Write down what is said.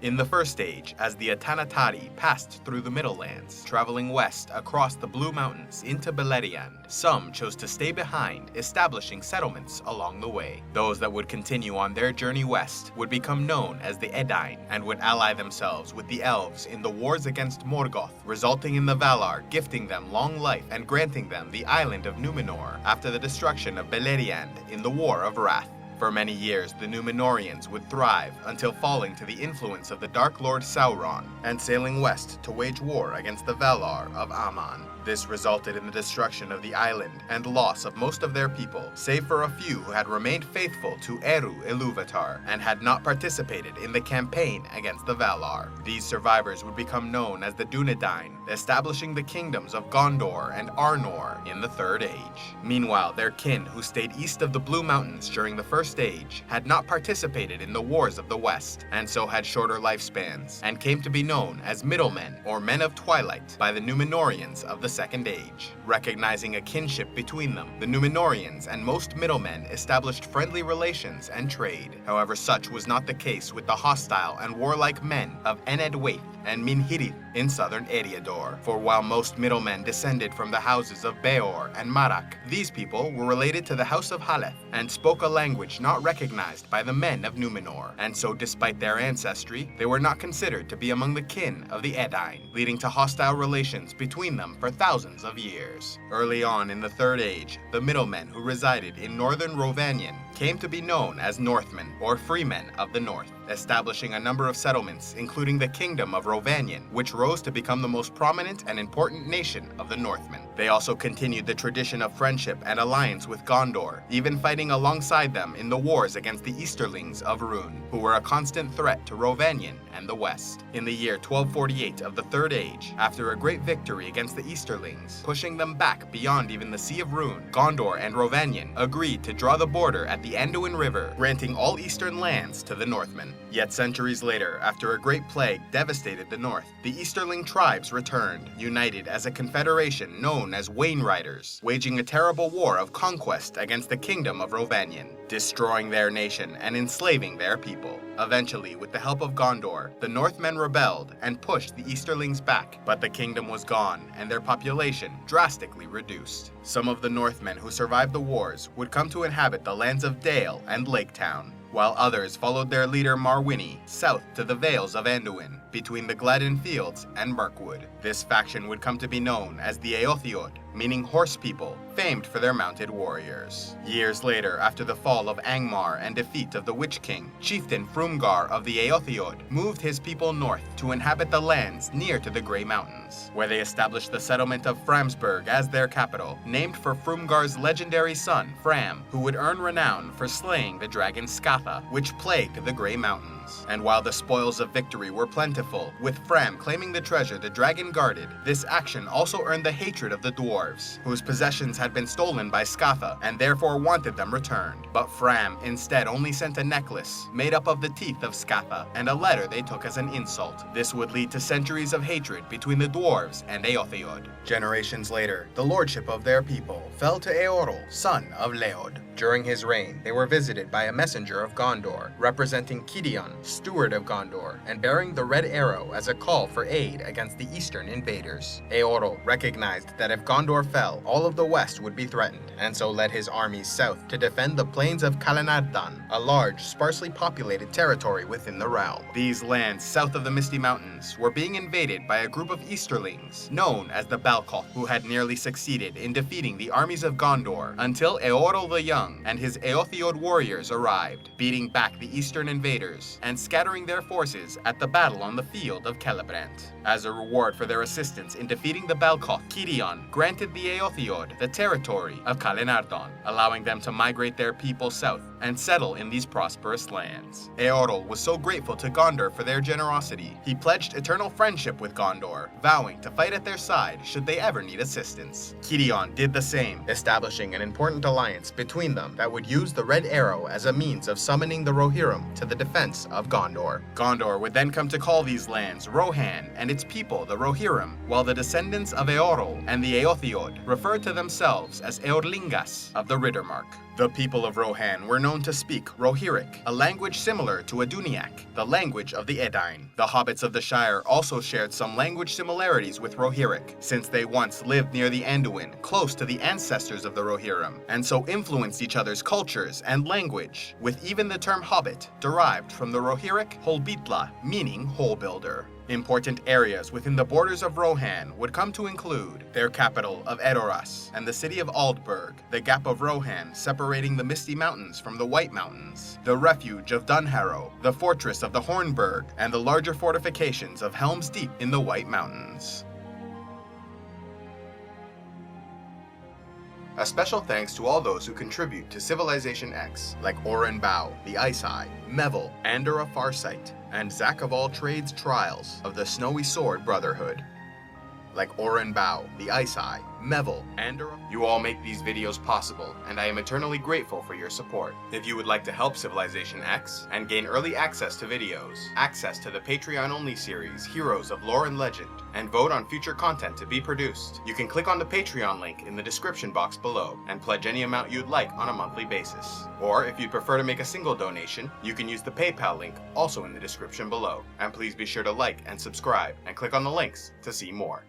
In the first age, as the Atanatari passed through the Middlelands, traveling west across the Blue Mountains into Beleriand, some chose to stay behind, establishing settlements along the way. Those that would continue on their journey west would become known as the Edain and would ally themselves with the elves in the wars against Morgoth, resulting in the Valar gifting them long life and granting them the island of Numenor after the destruction of Beleriand in the War of Wrath. For many years, the Númenóreans would thrive until falling to the influence of the Dark Lord Sauron and sailing west to wage war against the Valar of Aman. This resulted in the destruction of the island and loss of most of their people, save for a few who had remained faithful to Eru Ilúvatar and had not participated in the campaign against the Valar. These survivors would become known as the Dúnedain, establishing the kingdoms of Gondor and Arnor in the Third Age. Meanwhile, their kin who stayed east of the Blue Mountains during the First Age had not participated in the wars of the West, and so had shorter lifespans, and came to be known as Middlemen or Men of Twilight by the Númenóreans of the Second Age. Recognizing a kinship between them, the Númenóreans and most middlemen established friendly relations and trade. However, such was not the case with the hostile and warlike men of Enedwaith and Minhirith in southern Eriador. For while most middlemen descended from the houses of Beor and Marak, these people were related to the House of Haleth and spoke a language not recognized by the men of Numenor, and so despite their ancestry, they were not considered to be among the kin of the Edain, leading to hostile relations between them for thousands of years. Early on in the Third Age, the middlemen who resided in northern Rhovanion came to be known as Northmen or Freemen of the North, establishing a number of settlements including the Kingdom of Rhovanion, which rose to become the most prominent and important nation of the Northmen. They also continued the tradition of friendship and alliance with Gondor, even fighting alongside them in the wars against the Easterlings of Rhûn, who were a constant threat to Rhovanion and the West. In the year 1248 of the Third Age, after a great victory against the Easterlings, pushing them back beyond even the Sea of Rhûn, Gondor and Rhovanion agreed to draw the border at the Anduin River, granting all eastern lands to the Northmen. Yet centuries later, after a great plague devastated the north, the Easterling tribes returned, united as a confederation known as Wainriders, waging a terrible war of conquest against the Kingdom of Rhovanion, destroying their nation and enslaving their people. Eventually, with the help of Gondor, the Northmen rebelled and pushed the Easterlings back, but the kingdom was gone and their population drastically reduced. Some of the Northmen who survived the wars would come to inhabit the lands of Dale and Laketown, while others followed their leader Marwini south to the Vales of Anduin, between the Gladden Fields and Mirkwood. This faction would come to be known as the Eothiod, meaning horse people, famed for their mounted warriors. Years later, after the fall of Angmar and defeat of the Witch King, chieftain Frumgar of the Eothiod moved his people north to inhabit the lands near to the Grey Mountains, where they established the settlement of Framsburg as their capital, named for Frumgar's legendary son, Fram, who would earn renown for slaying the dragon Skatha, which plagued the Grey Mountains. And while the spoils of victory were plentiful, with Fram claiming the treasure the dragon guarded, this action also earned the hatred of the dwarves, whose possessions had been stolen by Skatha and therefore wanted them returned. But Fram instead only sent a necklace made up of the teeth of Skatha and a letter they took as an insult. This would lead to centuries of hatred between the dwarves and Eothiod. Generations later, the lordship of their people fell to Eorl, son of Leod. During his reign, they were visited by a messenger of Gondor, representing Kidion, steward of Gondor, and bearing the red arrow as a call for aid against the eastern invaders. Eorl recognized that if Gondor fell, all of the west would be threatened, and so led his armies south to defend the plains of Kalinardan, a large, sparsely populated territory within the realm. These lands south of the Misty Mountains were being invaded by a group of Easterlings, known as the Balkoth, who had nearly succeeded in defeating the armies of Gondor until Eorl the Young and his Eothiod warriors arrived, beating back the eastern invaders and scattering their forces at the battle on the field of Celebrant. As a reward for their assistance in defeating the Balkoth, Kidion granted the Eothiod the territory of Kalinardan, allowing them to migrate their people south and settle in these prosperous lands. Eorl was so grateful to Gondor for their generosity, he pledged eternal friendship with Gondor, vowing to fight at their side should they ever need assistance. Kidion did the same, establishing an important alliance between them that would use the Red Arrow as a means of summoning the Rohirrim to the defense of Gondor. Gondor would then come to call these lands Rohan and its people the Rohirrim, while the descendants of Eorl and the Eothiod referred to themselves as Eorlingas of the Riddermark. The people of Rohan were known known to speak Rohirric, a language similar to Aduniac, the language of the Edain. The hobbits of the Shire also shared some language similarities with Rohirric, since they once lived near the Anduin, close to the ancestors of the Rohirrim, and so influenced each other's cultures and language, with even the term hobbit derived from the Rohirric Holbitla, meaning hole builder. Important areas within the borders of Rohan would come to include their capital of Edoras and the city of Aldburg, the Gap of Rohan separating the Misty Mountains from the White Mountains, the refuge of Dunharrow, the fortress of the Hornburg, and the larger fortifications of Helm's Deep in the White Mountains. A special thanks to all those who contribute to Civilization X, like Oren Bao, the Ice Eye, Mevel, Andorra Farsight, and Zack of All Trades Trials of the Snowy Sword Brotherhood. Like Oren Bao, the Ice Eye, Mevel, Andorra. You all make these videos possible, and I am eternally grateful for your support. If you would like to help Civilization X and gain early access to videos, access to the Patreon-only series Heroes of Lore and Legend, and vote on future content to be produced, you can click on the Patreon link in the description box below and pledge any amount you'd like on a monthly basis. Or if you'd prefer to make a single donation, you can use the PayPal link also in the description below. And please be sure to like and subscribe and click on the links to see more.